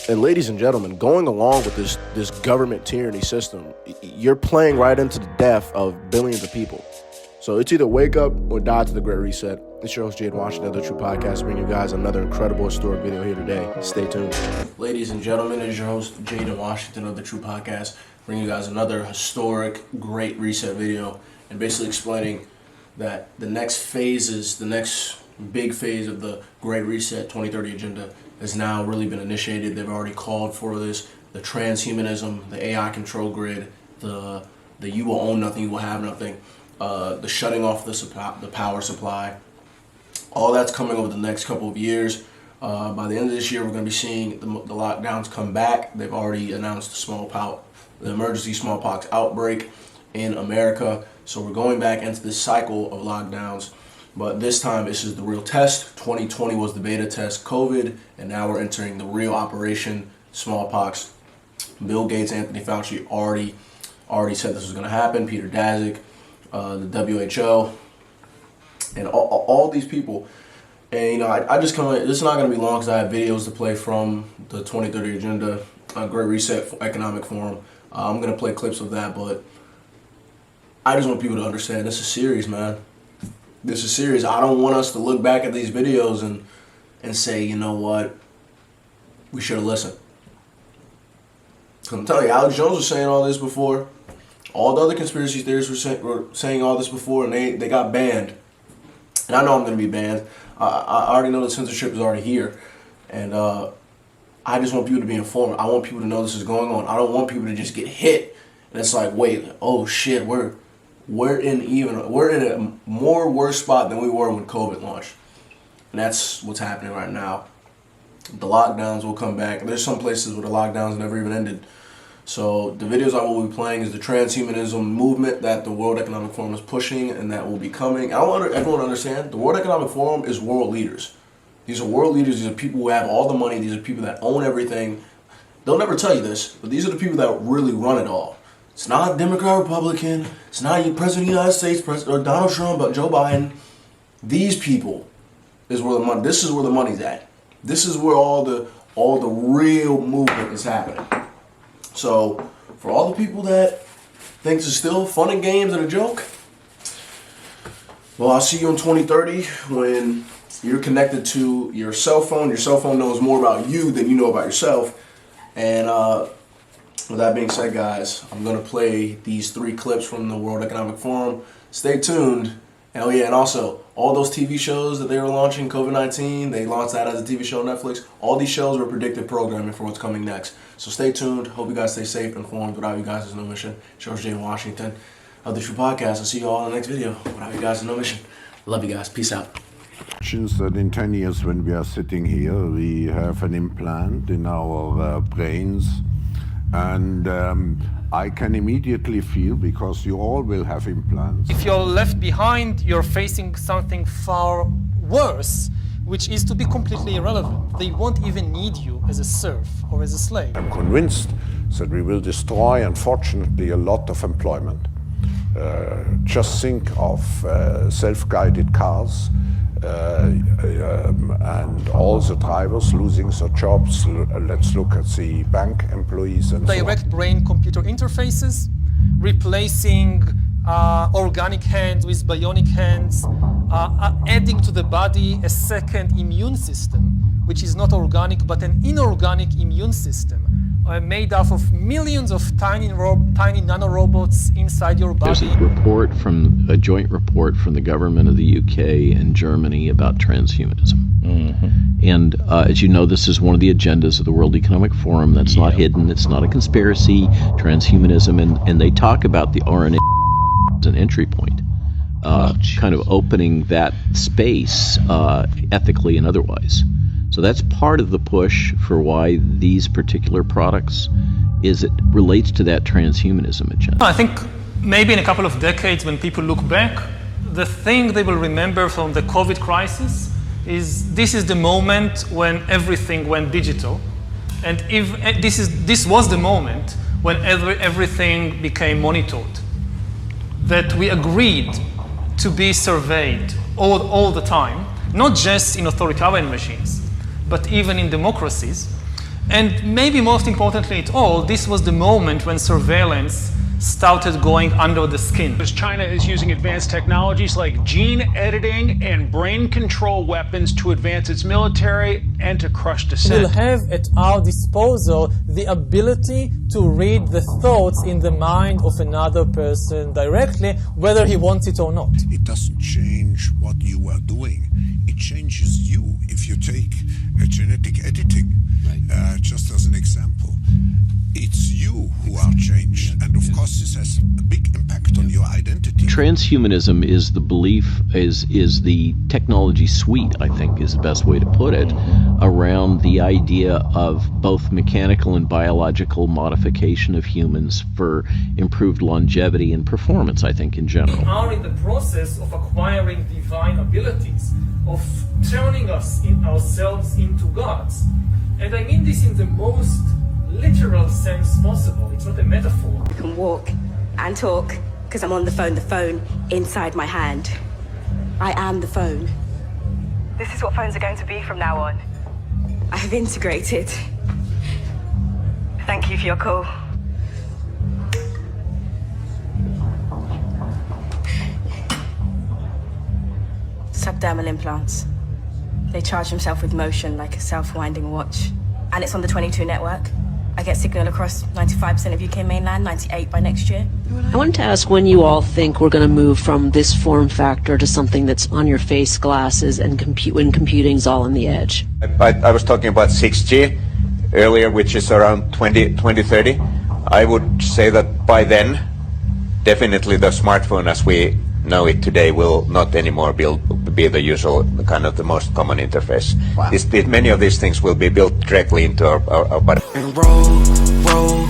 And ladies and gentlemen, going along with this government tyranny system, you're playing right into the death of billions of people. So it's either wake up or die to the Great Reset. It's your host, Jade Washington, The True Podcast, bringing you guys another incredible historic video here today. Stay tuned. Ladies and gentlemen, it's your host, Jade Washington of The True Podcast, bringing you guys another historic Great Reset video, and basically explaining that the next big phase of the Great Reset 2030 agenda has now really been initiated. They've already called for this, the transhumanism, the AI control grid, the you will own nothing, you will have nothing, the shutting off the power supply. All that's coming over the next couple of years. By the end of this year, we're going to be seeing the lockdowns come back. They've already announced the emergency smallpox outbreak in America. So we're going back into this cycle of lockdowns. But this time, this is the real test. 2020 was the beta test, COVID, and now we're entering the real operation, smallpox. Bill Gates, Anthony Fauci already said this was going to happen. Peter Daszak, the WHO, and all these people. And I just come in. This is not going to be long because I have videos to play from the 2030 Agenda, Great Reset Economic Forum. I'm going to play clips of that, but I just want people to understand this is serious, man. This is serious. I don't want us to look back at these videos and say, you know what, we should have listened. I'm telling you, Alex Jones was saying all this before. All the other conspiracy theorists were saying all this before, and they got banned. And I know I'm going to be banned. I already know the censorship is already here. And I just want people to be informed. I want people to know this is going on. I don't want people to just get hit. And it's like, wait, oh shit, we're in a more worse spot than we were when COVID launched. And that's what's happening right now. The lockdowns will come back. There's some places where the lockdowns never even ended. So the videos I will be playing is the transhumanism movement that the World Economic Forum is pushing and that will be coming. I want everyone to understand, the World Economic Forum is world leaders. These are world leaders. These are people who have all the money. These are people that own everything. They'll never tell you this, but these are the people that really run it all. It's not Democrat, Republican. It's not President of the United States, or Donald Trump, but Joe Biden. These people is where the money. This is where the money's at. This is where all the real movement is happening. So, for all the people that think this is still fun and games and a joke, well, I'll see you in 2030 when you're connected to your cell phone. Your cell phone knows more about you than you know about yourself. And with that being said, guys, I'm going to play these 3 clips from the World Economic Forum. Stay tuned. Oh yeah, and also, all those TV shows that they were launching, COVID-19, they launched that as a TV show on Netflix. All these shows were predictive programming for what's coming next. So stay tuned. Hope you guys stay safe and informed. Without you guys, there's no mission. George J. Washington of The True Podcast. I'll see you all in the next video. Without you guys, there's no mission. Love you guys. Peace out. Since that in 10 years when we are sitting here, we have an implant in our brains. And I can immediately feel, because you all will have implants. If you're left behind, you're facing something far worse, which is to be completely irrelevant. They won't even need you as a serf or as a slave. I'm convinced that we will destroy, unfortunately, a lot of employment. Just think of self-guided cars, and all the drivers losing their jobs. Let's look at the bank employees and direct brain-computer interfaces, replacing organic hands with bionic hands, adding to the body a second immune system, which is not organic but an inorganic immune system, made up of millions of tiny nanorobots inside your body. There's a joint report from the government of the UK and Germany about transhumanism. Mm-hmm. And as you know, this is one of the agendas of the World Economic Forum. That's not hidden. It's not a conspiracy, transhumanism. And they talk about the RNA as an entry point, kind of opening that space ethically and otherwise. So that's part of the push for why these particular products is it relates to that transhumanism agenda. I think maybe in a couple of decades when people look back, the thing they will remember from the COVID crisis is this is the moment when everything went digital. And if this was the moment when everything became monitored, that we agreed to be surveyed all the time, not just in authoritarian machines, but even in democracies. And maybe most importantly at all, this was the moment when surveillance started going under the skin. China is using advanced technologies like gene editing and brain control weapons to advance its military and to crush dissent. We'll have at our disposal the ability to read the thoughts in the mind of another person directly, whether he wants it or not. It doesn't change what you are doing. It changes you. If you take genetic editing, just as an example, it's you who are changed. And of course, this has a big impact on your identity. Transhumanism is the belief, is the technology suite, I think is the best way to put it, around the idea of both mechanical and biological modification of humans for improved longevity and performance, I think, in general. We are in the process of acquiring divine abilities, of turning ourselves into gods. And I mean this in the most literal sense possible. It's not a metaphor. I can walk and talk because I'm on the phone inside my hand. I am the phone. This is what phones are going to be from now on. I have integrated. Thank you for your call. Subdermal implants. They charge themselves with motion like a self-winding watch. And it's on the 22 network. I get signal across 95% of UK mainland, 98 by next year. I wanted to ask when you all think we're going to move from this form factor to something that's on your face glasses and when computing's all on the edge. I was talking about 6G earlier, which is around 2030. I would say that by then, definitely the smartphone as we know it today will not anymore be the usual, kind of the most common interface. Wow. Many of these things will be built directly into our body. And roll